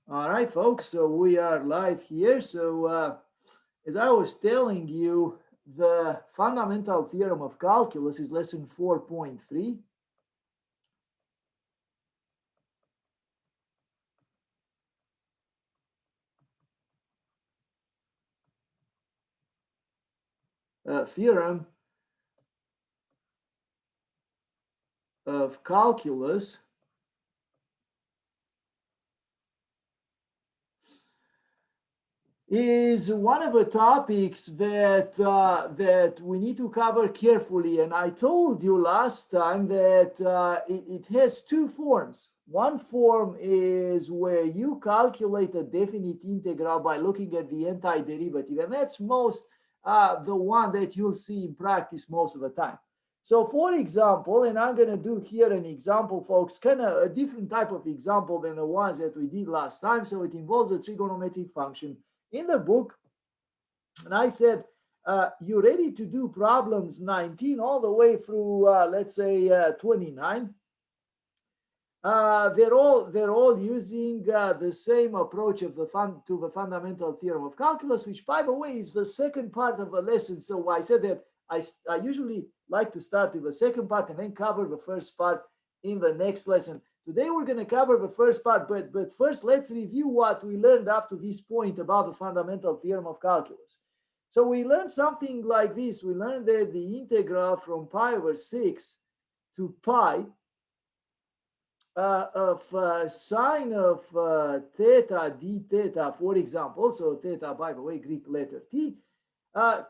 All right, folks. So we are live here. As I was telling you, the fundamental theorem of calculus is lesson 4.3. Theorem of calculus is one of the topics that we need to cover carefully. And I told you last time that it has two forms. One form is where you calculate a definite integral by looking at the antiderivative, and that's most the one that you'll see in practice most of the time. So, for example, and I'm going to do here an example, folks, kind of a different type of example than the ones that we did last time. So, it involves a trigonometric function in the book, and I said, you ready to do problems 19 all the way through, let's say, 29? They're all using the same approach of to the fundamental theorem of calculus, which, by the way, is the second part of the lesson. So I said that I usually like to start with the second part and then cover the first part in the next lesson. Today we're going to cover the first part, but first let's review what we learned up to this point about the fundamental theorem of calculus. So we learned something like this. We learned that the integral from pi over 6 to pi of sine of theta d theta, for example, so theta, by the way, Greek letter t,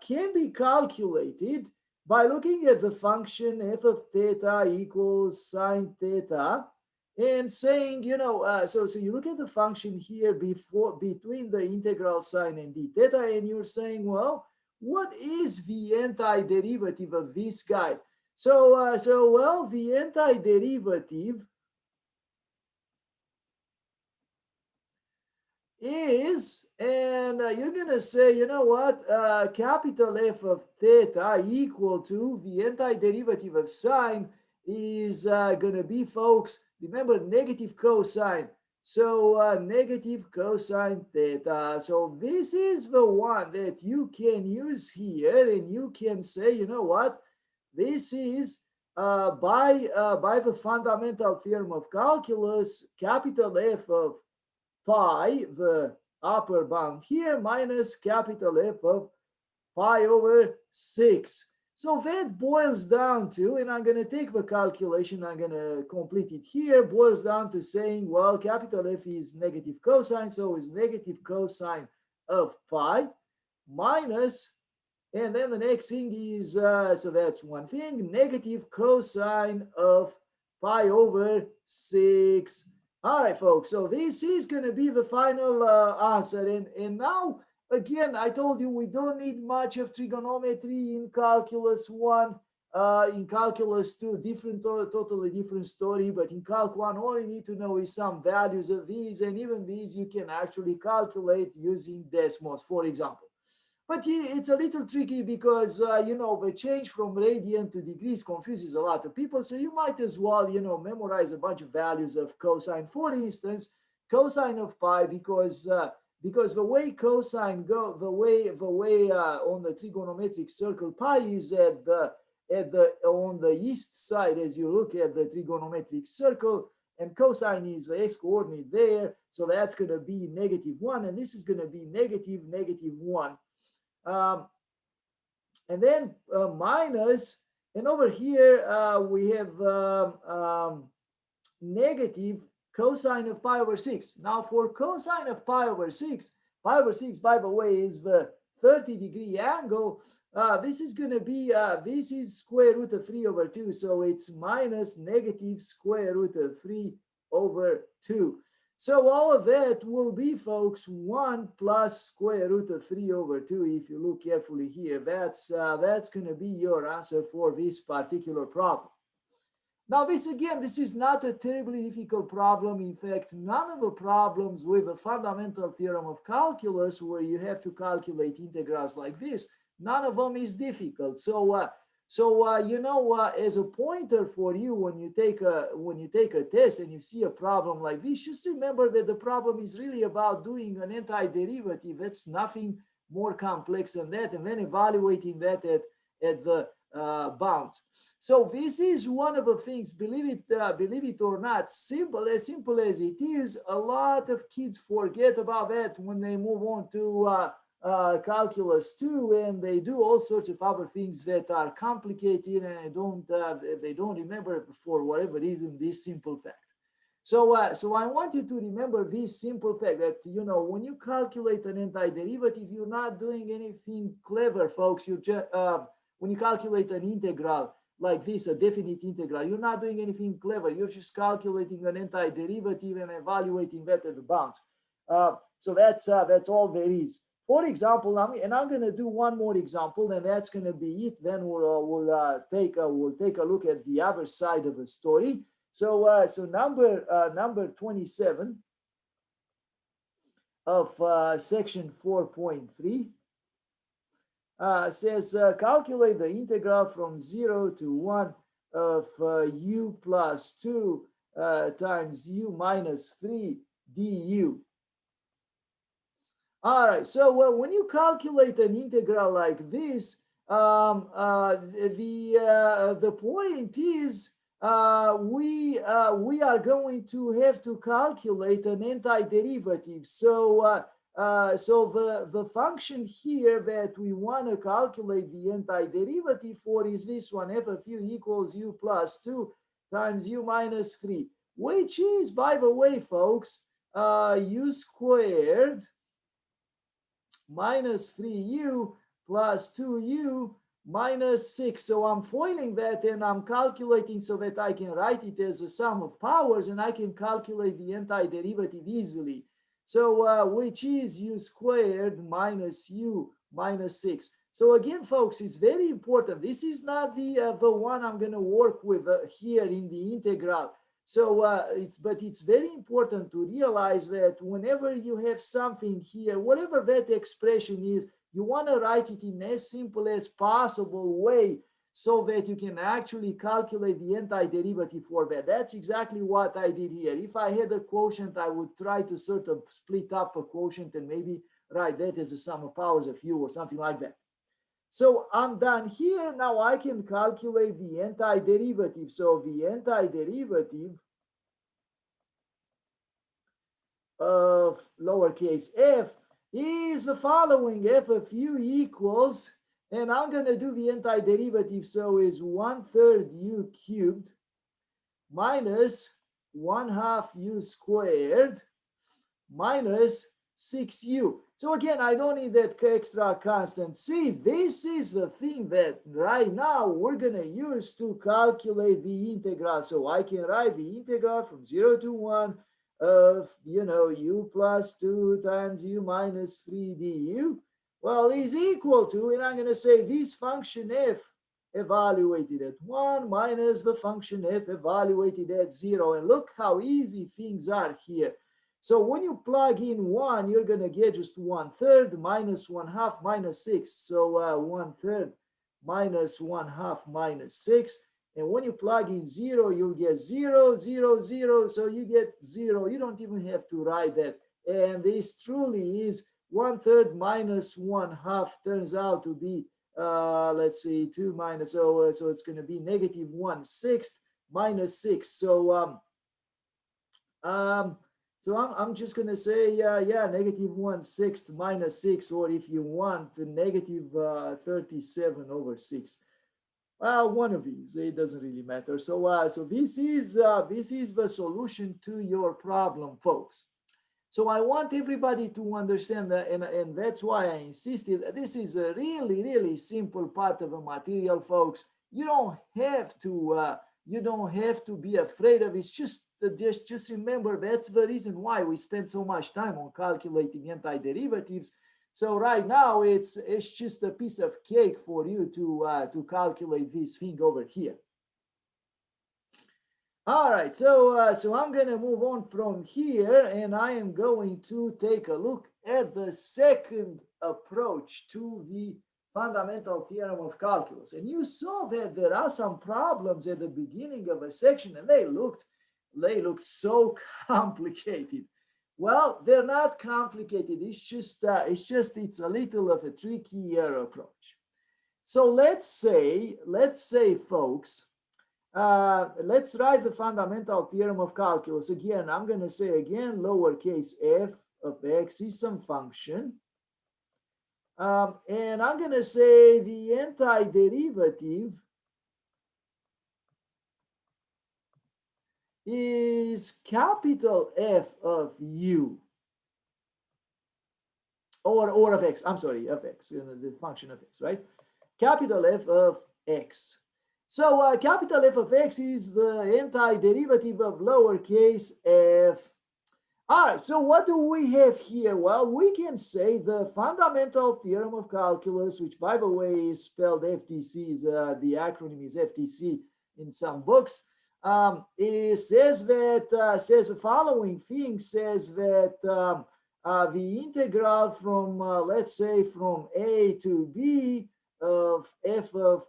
can be calculated by looking at the function f of theta equals sine theta and saying, so you look at the function here between the integral sine and d theta, and you're saying, well, what is the antiderivative of this guy? Well, the antiderivative is, and you're going to say, you know what, capital F of theta equal to the antiderivative of sine is going to be, folks, remember, negative cosine. So negative cosine theta. So this is the one that you can use here, and you can say, you know what, this is by the fundamental theorem of calculus, capital F of pi, the upper bound here, minus capital F of pi over 6. So that boils down to, and I'm going to take the calculation, I'm going to complete it here, boils down to saying, well, capital F is negative cosine, so it's negative cosine of pi minus, and then the next thing is, so that's one thing, negative cosine of pi over 6. All right, folks, so this is going to be the final answer. And now, again, I told you we don't need much of trigonometry in Calculus 1. In Calculus 2, totally different story. But in Calc 1, all you need to know is some values of these. And even these you can actually calculate using Desmos, for example. But it's a little tricky because, the change from radian to degrees confuses a lot of people. So you might as well, memorize a bunch of values of cosine. For instance, cosine of pi, because the way cosine go, the way on the trigonometric circle, pi is on the east side as you look at the trigonometric circle, and cosine is the x coordinate there. So that's going to be -1, and this is going to be -1. Um, and then minus, and over here we have negative cosine of pi over 6. Now for cosine of pi over 6, by the way, is the 30-degree angle. This is going to be, this is square root of 3 over 2. So it's minus negative square root of 3 over 2. So all of that will be, folks, 1 plus square root of 3 over 2. If you look carefully here, that's going to be your answer for this particular problem. Now, this is not a terribly difficult problem. In fact, none of the problems with the fundamental theorem of calculus, where you have to calculate integrals like this, none of them is difficult. So So as a pointer for you when you take a test and you see a problem like this, just remember that the problem is really about doing an antiderivative. It's nothing more complex than that, and then evaluating that at the bounds. So this is one of the things. Believe it or not, simple as it is. A lot of kids forget about that when they move on to calculus 2, and they do all sorts of other things that are complicated, and they don't remember for whatever reason this simple fact. So I want you to remember this simple fact that when you calculate an antiderivative, you're not doing anything clever, folks. You just when you calculate an integral like this, a definite integral, you're not doing anything clever. You're just calculating an antiderivative and evaluating that at the bounds. So that's all there is. For example, I'm going to do one more example, and that's going to be it. Then we'll take a look at the other side of the story. So number 27 of section 4.3 says calculate the integral from 0 to 1 of u plus 2 times u minus 3 du. All right, so when you calculate an integral like this, the point is we are going to have to calculate an antiderivative. So the function here that we want to calculate the antiderivative for is this one: f of u equals u plus 2 times u minus 3, which is, by the way, folks, u squared minus 3u plus 2u minus 6. So I'm foiling that and I'm calculating so that I can write it as a sum of powers, and I can calculate the antiderivative easily. So which is u squared minus u minus 6. So again, folks, it's very important. This is not the one I'm going to work with here in the integral. So it's very important to realize that whenever you have something here, whatever that expression is, you want to write it in as simple as possible way so that you can actually calculate the antiderivative for that. That's exactly what I did here. If I had a quotient, I would try to sort of split up a quotient and maybe write that as a sum of powers of u or something like that. So I'm done here. Now I can calculate the antiderivative. So the antiderivative of lowercase f is the following: f of u equals, and I'm going to do the antiderivative, so is 1/3 u cubed minus 1/2 u squared minus 6u. So again, I don't need that extra constant. See, this is the thing that right now we're going to use to calculate the integral. So I can write the integral from 0 to 1 of, u plus 2 times u minus 3 du. Well, is equal to, and I'm going to say this function f evaluated at 1 minus the function f evaluated at 0. And look how easy things are here. So when you plug in 1, you're going to get just 1/3 minus 1/2 minus 6. So 1/3 minus 1/2 minus 6. And when you plug in 0, you'll get 0, 0, 0. So you get 0. You don't even have to write that. And this truly is 1/3 minus 1/2 turns out to be, let's see, 2 minus, so it's going to be negative 1/6 minus 6. So I'm just going to say, negative 1/6 minus 6, or if you want, negative 37 over 6. Well, one of these, it doesn't really matter. So this is the solution to your problem, folks. So I want everybody to understand that, and that's why I insisted. This is a really, really simple part of the material, folks. You don't have to be afraid of it. It's just remember, that's the reason why we spend so much time on calculating antiderivatives. So right now it's just a piece of cake for you to calculate this thing over here. All right, so I'm going to move on from here, and I am going to take a look at the second approach to the fundamental theorem of calculus. And you saw that there are some problems at the beginning of a section, and they looked so complicated. Well, they're not complicated. It's a little of a trickier approach. So let's say, folks, let's write the fundamental theorem of calculus. Again, I'm going to say again, lowercase f of x is some function. And I'm going to say the antiderivative is capital F of u, or of x. I'm sorry, of x, the function of x, right? Capital F of x. So capital F of x is the antiderivative of lowercase f. All right, so what do we have here? Well, we can say the fundamental theorem of calculus, which by the way is spelled FTC, the acronym is FTC in some books. It says the following thing, says that the integral from, let's say, from a to b of f of,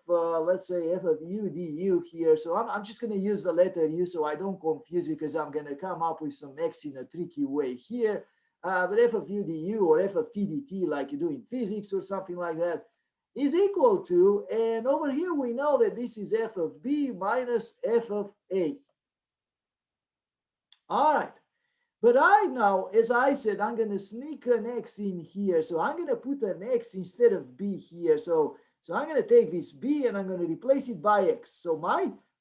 let's say, f of u du here. So I'm just going to use the letter u so I don't confuse you, because I'm going to come up with some x in a tricky way here. But f of u du or f of t dt, like you do in physics or something like that, is equal to, and over here we know that this is f of b minus f of a. All right. But I now, as I said, I'm going to sneak an x in here. So I'm going to put an x instead of b here. So I'm going to take this b and I'm going to replace it by x. So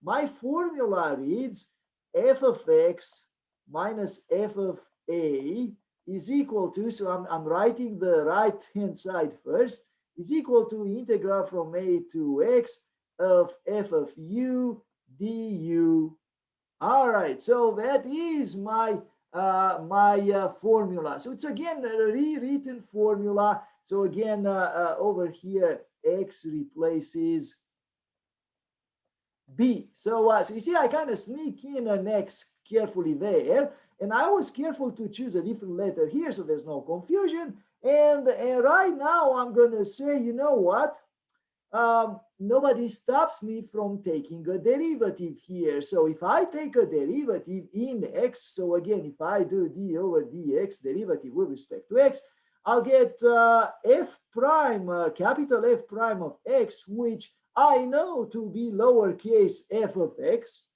my formula reads f of x minus f of a is equal to, so I'm writing the right-hand side first, is equal to integral from a to x of f of u du. All right, so that is my formula. So it's again a rewritten formula. So again, over here, x replaces b. So you see, I kind of sneak in an x carefully there, and I was careful to choose a different letter here, so there's no confusion. And right now, I'm going to say, you know what? Nobody stops me from taking a derivative here. So if I take a derivative in x, so again, if I do d over dx derivative with respect to x, I'll get f prime, capital F prime of x, which I know to be lowercase f of x.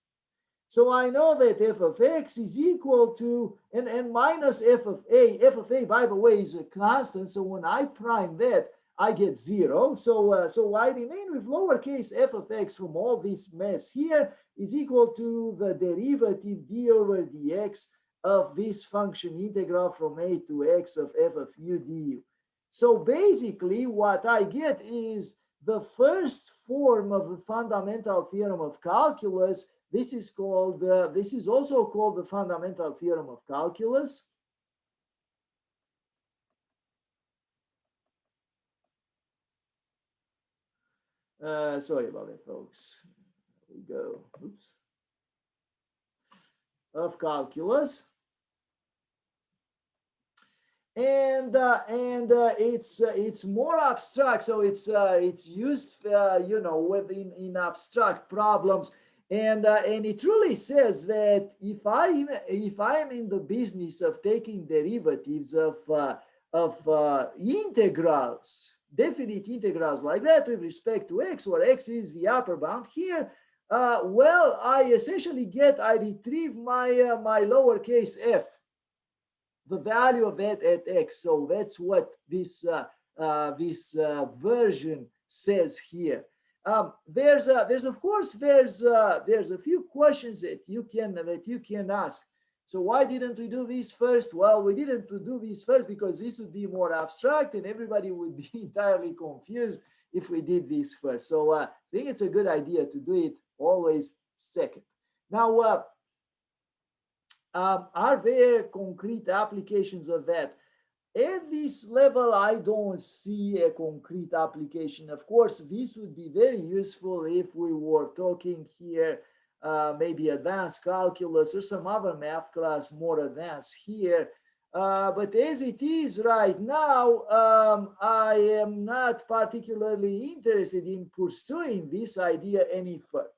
So I know that f of x is equal to, and minus f of a. F of a, by the way, is a constant. So when I prime that, I get 0. So I remain with lowercase f of x from all this mess here is equal to the derivative d over dx of this function integral from a to x of f of u du. So basically what I get is the first form of the fundamental theorem of calculus. This is called, this is also called the fundamental theorem of calculus. Sorry about that, folks. Here we go. Oops. Of calculus, and it's more abstract. So it's used, you know, within in abstract problems, and it truly says that if I'm in the business of taking derivatives of integrals, definite integrals like that with respect to x, where x is the upper bound here, well, I retrieve my my lowercase f, the value of that at x. So that's what this version says here. There's of course there's a few questions that you can ask. So why didn't we do this first? Well, we didn't do this first because this would be more abstract and everybody would be entirely confused if we did this first. So I think it's a good idea to do it always second. Now, are there concrete applications of that? At this level, I don't see a concrete application. Of course, this would be very useful if we were talking here maybe advanced calculus or some other math class more advanced here. But as it is right now, I am not particularly interested in pursuing this idea any further.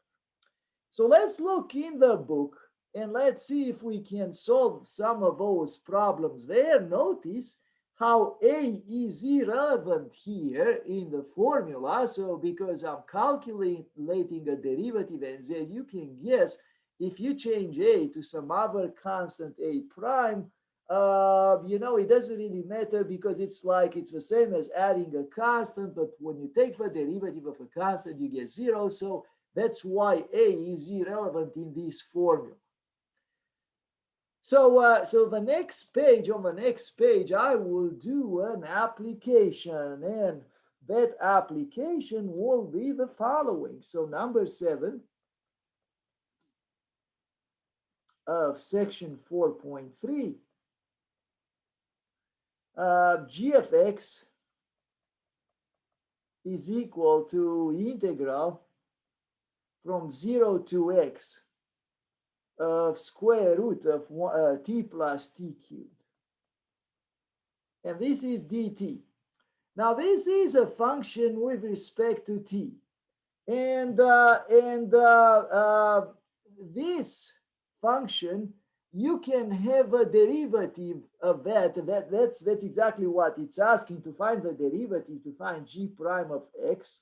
So let's look in the book and let's see if we can solve some of those problems there. Notice how A is irrelevant here in the formula. So because I'm calculating a derivative, and as you can guess, if you change A to some other constant A prime, it doesn't really matter because it's the same as adding a constant, but when you take the derivative of a constant, you get zero. So that's why A is irrelevant in this formula. So, so the next page, on the next page, I will do an application, and that application will be the following. So number 7 of section 4.3, g of x is equal to integral from 0 to x of square root of t plus t cubed. And this is dt. Now this is a function with respect to t. And this function, you can have a derivative of that's exactly what it's asking, to find the derivative, to find g prime of x.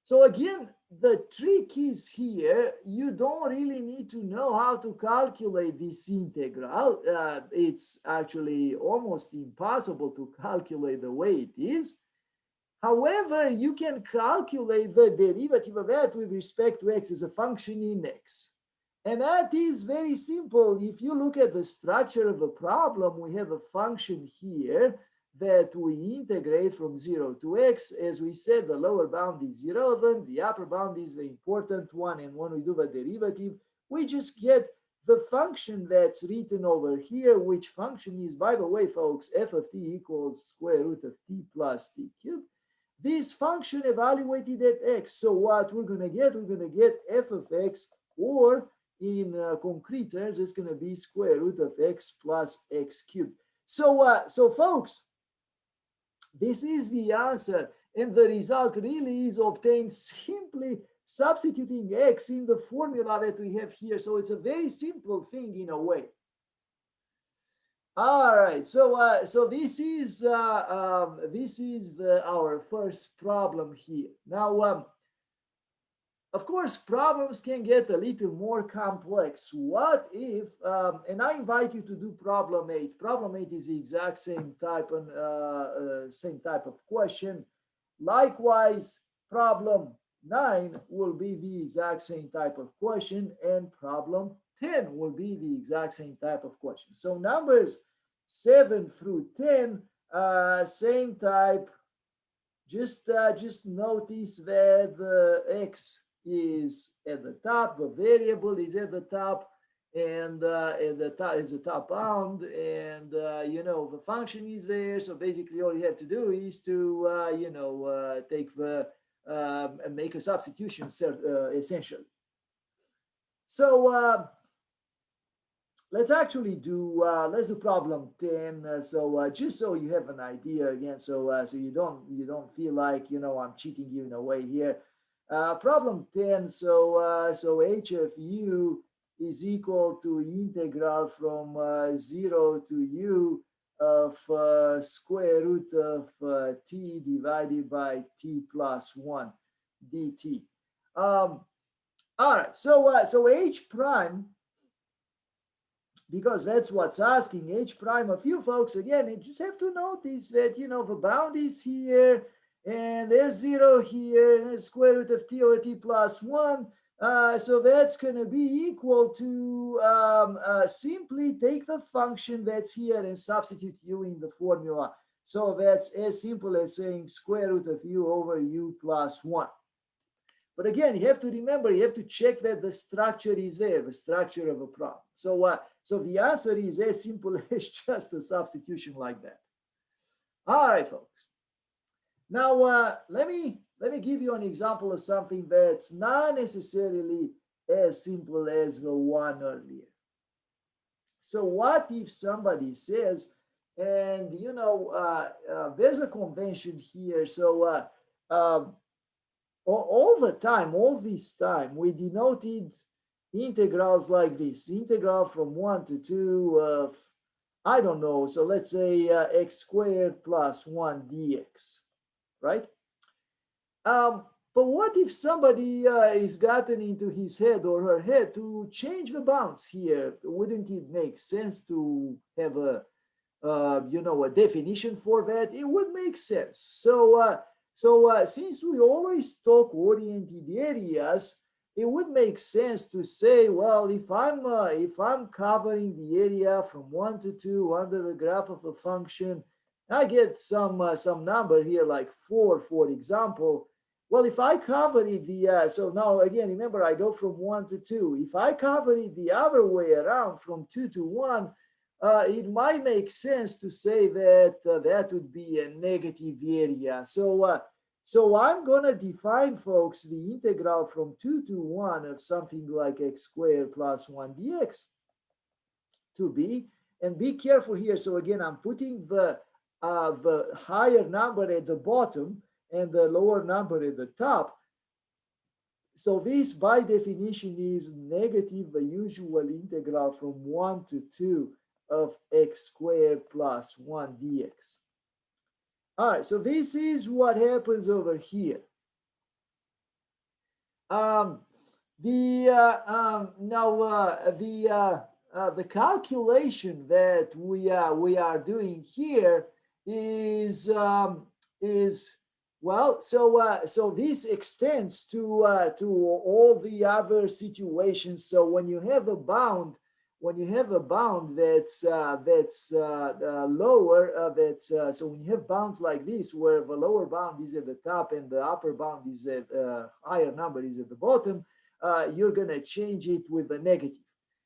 So again, the trick is here, you don't really need to know how to calculate this integral. It's actually almost impossible to calculate the way it is. However, you can calculate the derivative of that with respect to x as a function in x. And that is very simple. If you look at the structure of a problem, we have a function here that we integrate from 0 to x. As we said, the lower bound is irrelevant, the upper bound is the important one, and when we do the derivative, we just get the function that's written over here, which function is, by the way, folks, f of t equals square root of t plus t cubed. This function evaluated at x. So what we're going to get, f of x, or in concrete terms, it's going to be square root of x plus x cubed. So folks, this is the answer, and the result really is obtained simply substituting x in the formula that we have here. So it's a very simple thing in a way. All right, so this is our first problem here. Now, of course, problems can get a little more complex. What if, and I invite you to do problem 8. Problem 8 is the exact same type of question. Likewise, problem 9 will be the exact same type of question, and problem 10 will be the exact same type of question. So numbers 7 through 10, same type. Just notice that the x is at the top, the variable is at the top, and the top is the top bound, and the function is there. So basically, all you have to do is to take the make a substitution, essentially. So let's actually do let's do problem 10. So just so you have an idea again, so you don't feel like I'm cheating you in a way here. Problem 10. So h of u is equal to integral from 0 to u of square root of t divided by t plus 1 dt. All right. So h prime, because that's what's asking, h prime of u, folks, again, you just have to notice that, the bound is here, and there's 0 here, and there's square root of t over t plus 1. So that's going to be equal to simply take the function that's here and substitute u in the formula. So that's as simple as saying square root of u over u plus 1. But again, you have to remember, you have to check that the structure is there, the structure of a problem. So the answer is as simple as just a substitution like that. All right, folks. Now, let me give you an example of something that's not necessarily as simple as the one earlier. So what if somebody says, and there's a convention here. So all the time, all this time, we denoted integrals like this: integral from 1 to 2 of, I don't know, so let's say x squared plus 1 dx, right? But what if somebody is gotten into his head or her head to change the bounds here? Wouldn't it make sense to have a definition for that? It would make sense. So since we always talk oriented areas, it would make sense to say, well, if I'm covering the area from 1 to 2 under the graph of a function, I get some number here like 4, for example. Well, if I cover it so now again, remember, I go from 1 to 2. If I cover it the other way around from 2 to 1, it might make sense to say that that would be a negative area. So I'm going to define, folks, the integral from 2 to 1 of something like x squared plus 1 dx to be, and be careful here. So again, I'm putting the higher number at the bottom and the lower number at the top. So this, by definition, is negative the usual integral from 1 to 2 of x squared plus 1 dx. All right, so this is what happens over here. The calculation that we are doing here is well, so this extends to all the other situations. So when you have a bound, that's lower, so when you have bounds like this, where the lower bound is at the top and the upper bound is at higher number is at the bottom, you're gonna change it with a negative.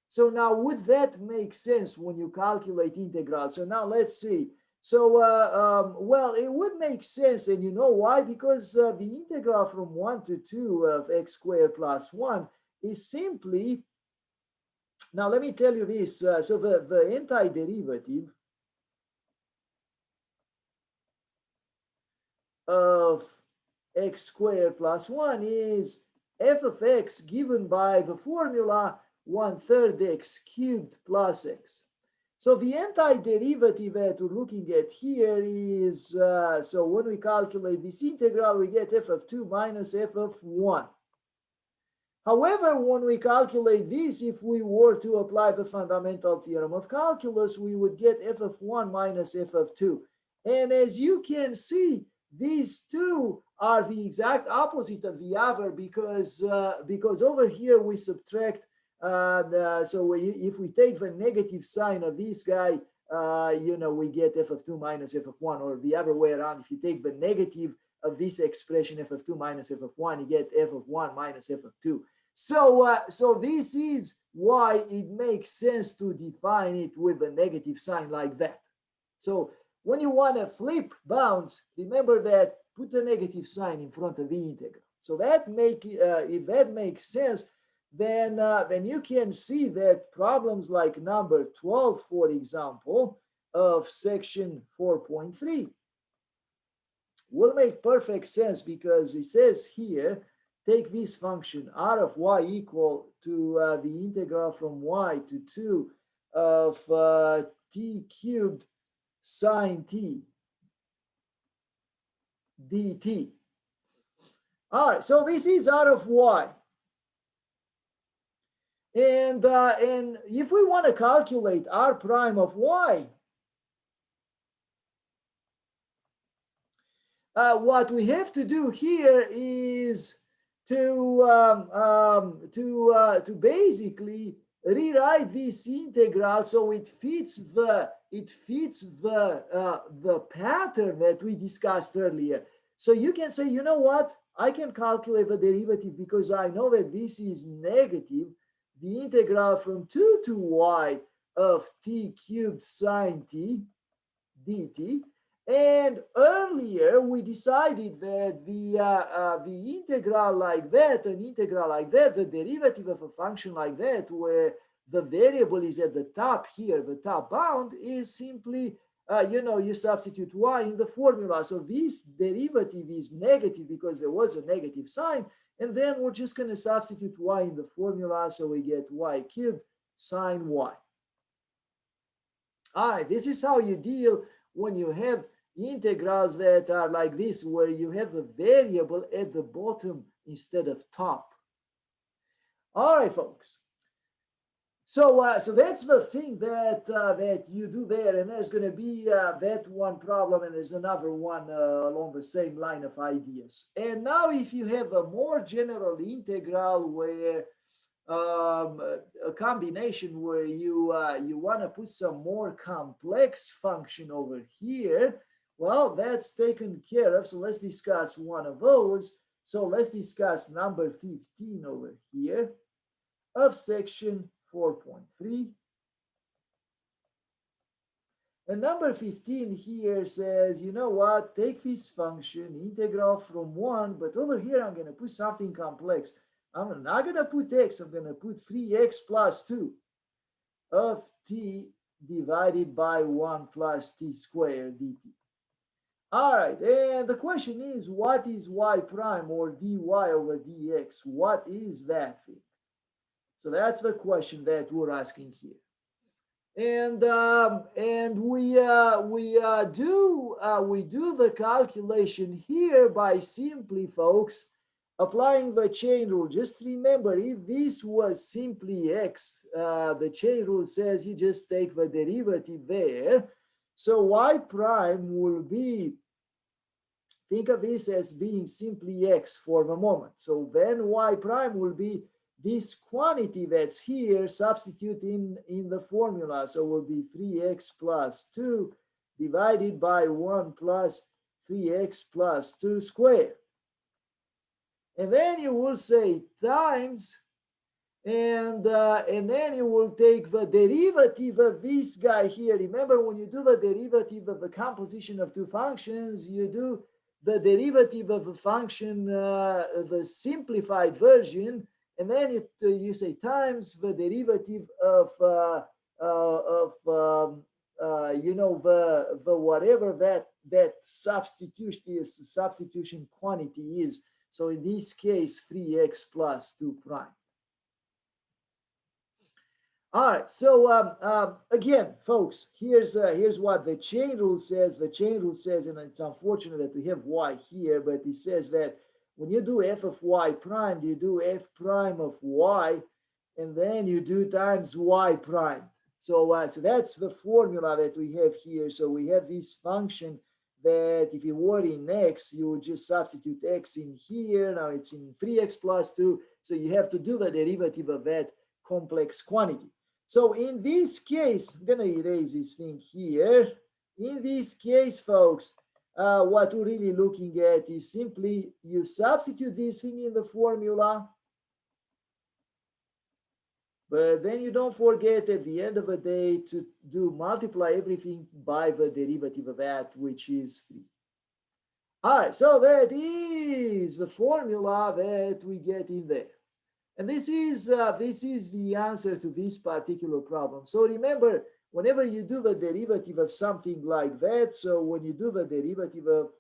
So now, would that make sense when you calculate integral? So now let's see. So, well, it would make sense, and you know why? Because the integral from 1 to 2 of x squared plus 1 is simply, now let me tell you this, so the antiderivative of x squared plus 1 is f of x given by the formula 1/3 x cubed plus x. So the antiderivative that we're looking at here is, so when we calculate this integral, we get f of 2 minus f of 1. However, when we calculate this, if we were to apply the fundamental theorem of calculus, we would get f of 1 minus f of 2. And as you can see, these two are the exact opposite of the other, because over here we subtract, so if we take the negative sign of this guy, we get f of 2 minus f of 1, or the other way around. If you take the negative of this expression, f of 2 minus f of 1, you get f of 1 minus f of 2. So this is why it makes sense to define it with a negative sign like that. So when you want to flip bounds, remember that, put a negative sign in front of the integral. So that if that makes sense, then you can see that problems like number 12, for example, of section 4.3 will make perfect sense, because it says here, take this function r of y equal to the integral from y to 2 of t cubed sine t dt. All right, so this is r of y. And if we want to calculate r prime of y, what we have to do here is to basically rewrite this integral so it fits the pattern that we discussed earlier. So you can say, you know what? I can calculate the derivative because I know that this is negative. The integral from 2 to y of t cubed sine t dt. And earlier we decided that the integral like that, an integral like that, the derivative of a function like that, where the variable is at the top here, the top bound is simply, you substitute y in the formula. So this derivative is negative because there was a negative sign. And then we're just going to substitute y in the formula. So we get y cubed sine y. All right, this is how you deal when you have integrals that are like this, where you have a variable at the bottom instead of top. All right, folks. So that's the thing that you do there, and there's going to be that one problem, and there's another one along the same line of ideas. And now, if you have a more general integral where a combination where you want to put some more complex function over here, well, that's taken care of. So let's discuss one of those. So let's discuss number 15 over here of section 4.3. And number 15 here says, you know what, take this function, integral from 1, but over here I'm going to put something complex. I'm not going to put x, I'm going to put 3x plus 2 of t divided by 1 plus t squared dt. All right, and the question is, what is y prime or dy over dx? What is that thing? So that's the question that we're asking here. And we do the calculation here by simply, folks, applying the chain rule. Just remember, if this was simply x, the chain rule says you just take the derivative there. So y prime will be, think of this as being simply x for the moment. So then y prime will be this quantity that's here, substitute in the formula. So it will be 3x plus 2 divided by 1 plus 3x plus 2 squared. And then you will say times, and then you will take the derivative of this guy here. Remember, when you do the derivative of the composition of two functions, you do the derivative of a function, the simplified version, and then you say times the derivative of the whatever that substitution quantity is. So in this case, 3x plus 2 prime. All right. So again, folks, here's what the chain rule says. The chain rule says, and it's unfortunate that we have y here, but it says that when you do f of y prime, you do f prime of y, and then you do times y prime. So that's the formula that we have here. So we have this function that if you were in x, you would just substitute x in here. Now it's in 3x plus 2. So you have to do the derivative of that complex quantity. So in this case, I'm going to erase this thing here. In this case, folks, what we're really looking at is simply you substitute this thing in the formula, but then you don't forget at the end of the day to multiply everything by the derivative of that, which is 3. All right, so that is the formula that we get in there. And this is the answer to this particular problem. So remember, whenever you do the derivative of something like that, so when you do the derivative of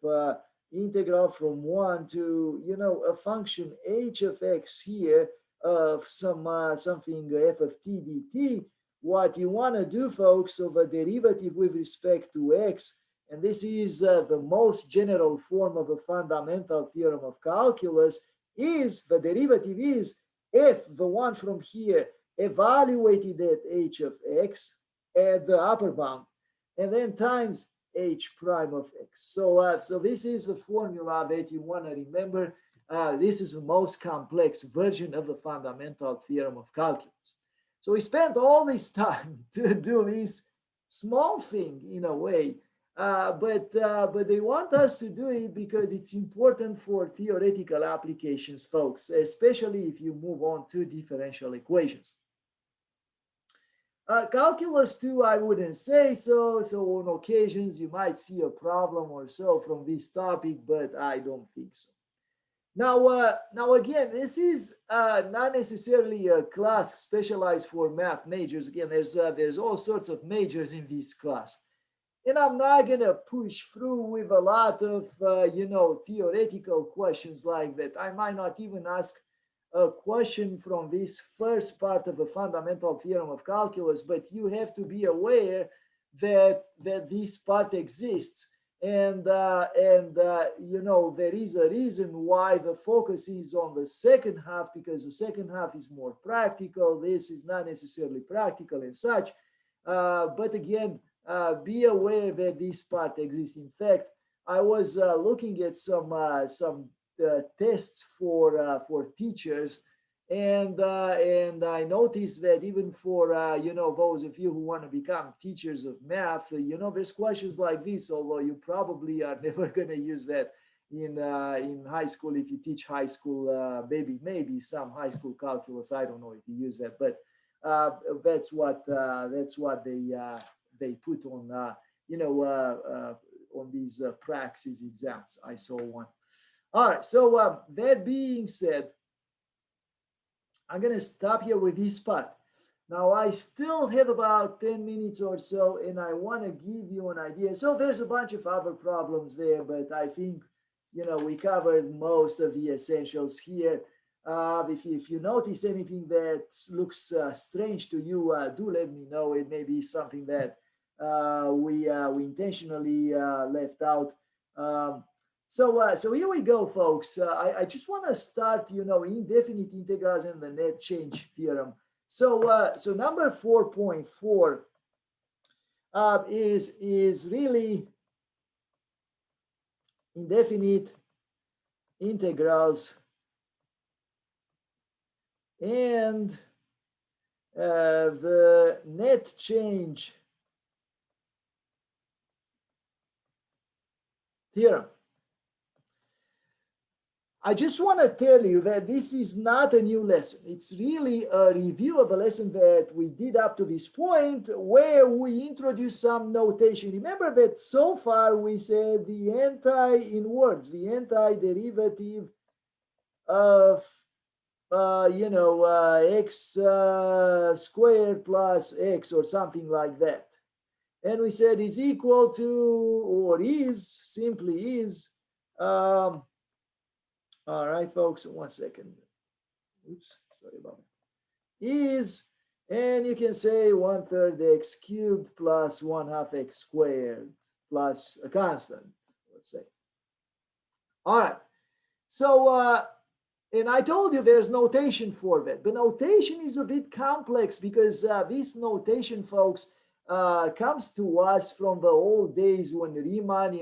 integral from 1 to, a function h of x here of something f of t dt, what you want to do, folks, so the derivative with respect to x, and this is the most general form of a fundamental theorem of calculus, is the derivative is if the one from here evaluated at h of x at the upper bound, and then times h prime of x. So this is the formula that you want to remember. This is the most complex version of the fundamental theorem of calculus. So we spent all this time to do this small thing in a way, but they want us to do it because it's important for theoretical applications, folks, especially if you move on to differential equations. Calculus 2, I wouldn't say so. So on occasions, you might see a problem or so from this topic, but I don't think so. Now again, this is not necessarily a class specialized for math majors. Again, there's all sorts of majors in this class, and I'm not gonna push through with a lot of theoretical questions like that. I might not even ask a question from this first part of a fundamental theorem of calculus, but you have to be aware that this part exists, and there is a reason why the focus is on the second half, because the second half is more practical. This is not necessarily practical and such, but again, be aware that this part exists. In fact, I was looking at some tests for teachers, and I noticed that even for those of you who want to become teachers of math, there's questions like this. Although you probably are never going to use that in high school if you teach high school. Maybe some high school calculus. I don't know if you use that, but that's what they put on on these praxis exams. I saw one. All right. So that being said, I'm going to stop here with this part. Now, I still have about 10 minutes or so, and I want to give you an idea. So there's a bunch of other problems there, but I think, we covered most of the essentials here. If you notice anything that looks strange to you, do let me know. It may be something that we intentionally left out. So here we go, folks. I just want to start, indefinite integrals and the net change theorem. So number 4.4 is really indefinite integrals and the net change theorem. I just want to tell you that this is not a new lesson. It's really a review of a lesson that we did up to this point, where we introduced some notation. Remember that so far we said the antiderivative of x squared plus x or something like that. And we said is equal to, or simply is, all right, folks, 1 second. Oops, sorry about that. Is, and you can say 1/3 x cubed plus 1/2 x squared plus a constant, let's say. All right. So, and I told you there's notation for that. The notation is a bit complex because this notation, folks, comes to us from the old days when Riemann,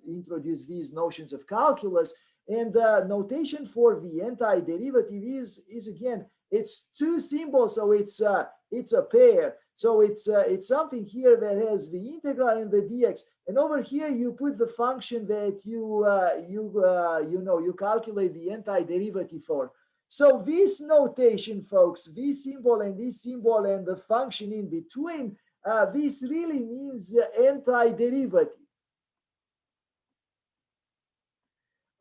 introduced these notions of calculus. And notation for the antiderivative is again, it's two symbols, so it's a pair. So it's something here that has the integral and the dx, and over here you put the function that you calculate the antiderivative for. So this notation, folks, this symbol and the function in between, this really means antiderivative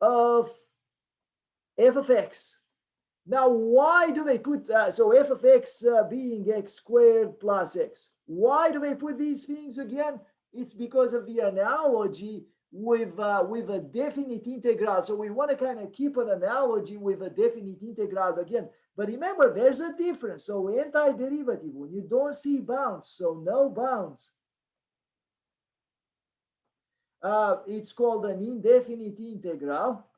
of f of x. Now, why do they put, so f of x being x squared plus x? Why do they put these things again? It's because of the analogy with a definite integral. So we want to kind of keep an analogy with a definite integral again. But remember, there's a difference. So antiderivative, when you don't see bounds, so no bounds, it's called an indefinite integral.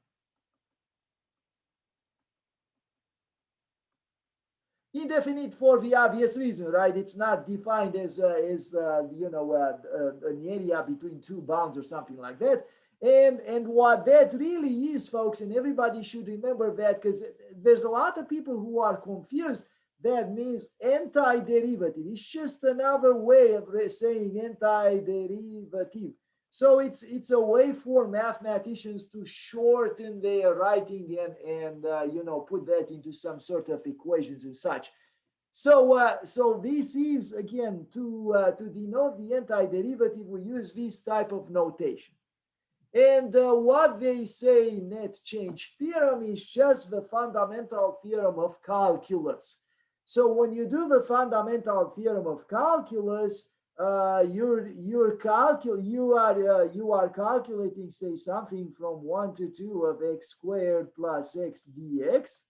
Indefinite for the obvious reason, right? It's not defined as an area between two bounds or something like that. And what that really is, folks, and everybody should remember that, because there's a lot of people who are confused. That means antiderivative. It's just another way of saying antiderivative. So it's a way for mathematicians to shorten their writing and put that into some sort of equations and such. So this is, again, to denote the antiderivative, we use this type of notation. And what they say net change theorem is just the fundamental theorem of calculus. So when you do the fundamental theorem of calculus, you are calculating, say, something from 1 to 2 of x squared plus x dx.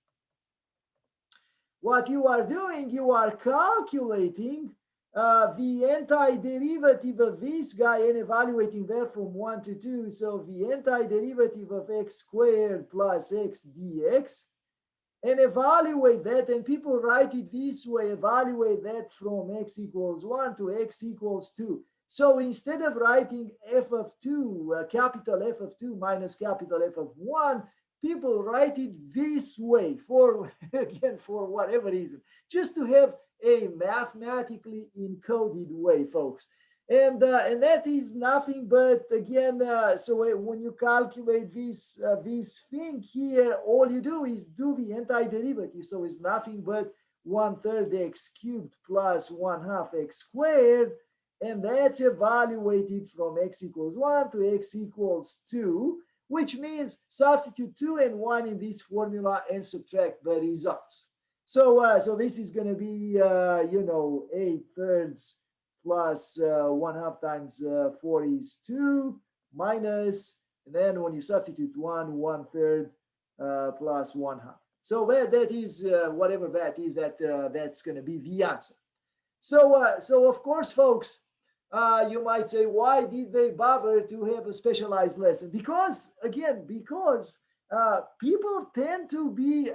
What you are doing, you are calculating the antiderivative of this guy and evaluating that from 1 to 2. So the antiderivative of x squared plus x dx, and evaluate that. And people write it this way: evaluate that from x equals 1 to x equals 2. So instead of writing f of 2, capital F of 2 minus capital F of 1, people write it this way for, again, for whatever reason, just to have a mathematically encoded way, folks. And that is nothing but, again, so when you calculate this thing here, all you do is do the antiderivative. So it's nothing but 1/3 x cubed plus 1/2 x squared, and that's evaluated from x equals 1 to x equals 2, which means substitute 2 and 1 in this formula and subtract the results. So this is going to be 8/3 plus 1/2 times 4 is 2 minus, and then when you substitute 1/3 plus 1/2. So that is whatever that is, that's going to be the answer. So of course, folks, you might say, why did they bother to have a specialized lesson? Because, again, because people tend to be,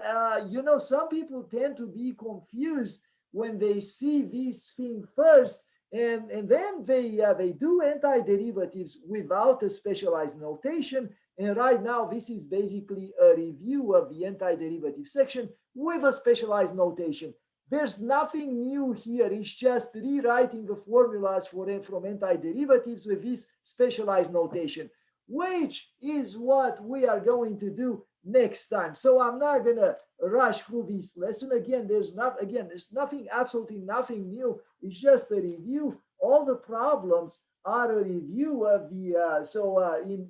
some people tend to be confused when they see this thing first, and then they do antiderivatives without a specialized notation. And right now, this is basically a review of the antiderivative section with a specialized notation. There's nothing new here. It's just rewriting the formulas from antiderivatives with this specialized notation, which is what we are going to do next time. So I'm not gonna rush through this lesson. Again, there's nothing, absolutely nothing new. It's just a review. All the problems are a review of the,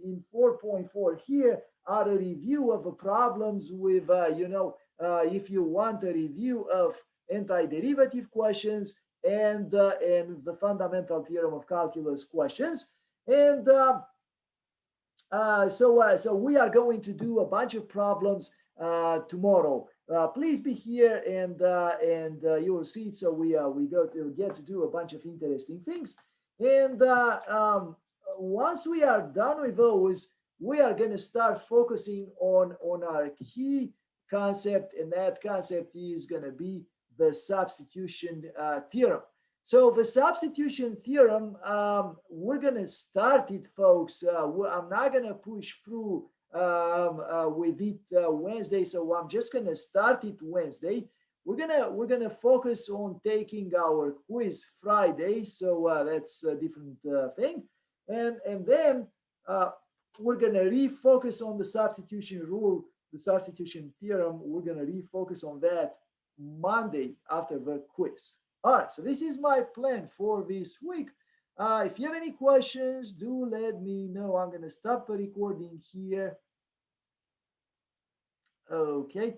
in 4.4 here are a review of the problems with, if you want a review of antiderivative questions and the fundamental theorem of calculus questions. And so we are going to do a bunch of problems tomorrow. Please be here, and you will see. So we get to do a bunch of interesting things. And once we are done with those, we are going to start focusing on our key concept, and that concept is going to be the substitution theorem. So the substitution theorem, we're going to start it, folks. I'm not going to push through with it Wednesday, so I'm just going to start it Wednesday. We're gonna focus on taking our quiz Friday, so that's a different thing, and then we're gonna refocus on the substitution rule, the substitution theorem. We're gonna refocus on that Monday after the quiz. All right, so this is my plan for this week. If you have any questions, do let me know. I'm going to stop the recording here. Okay.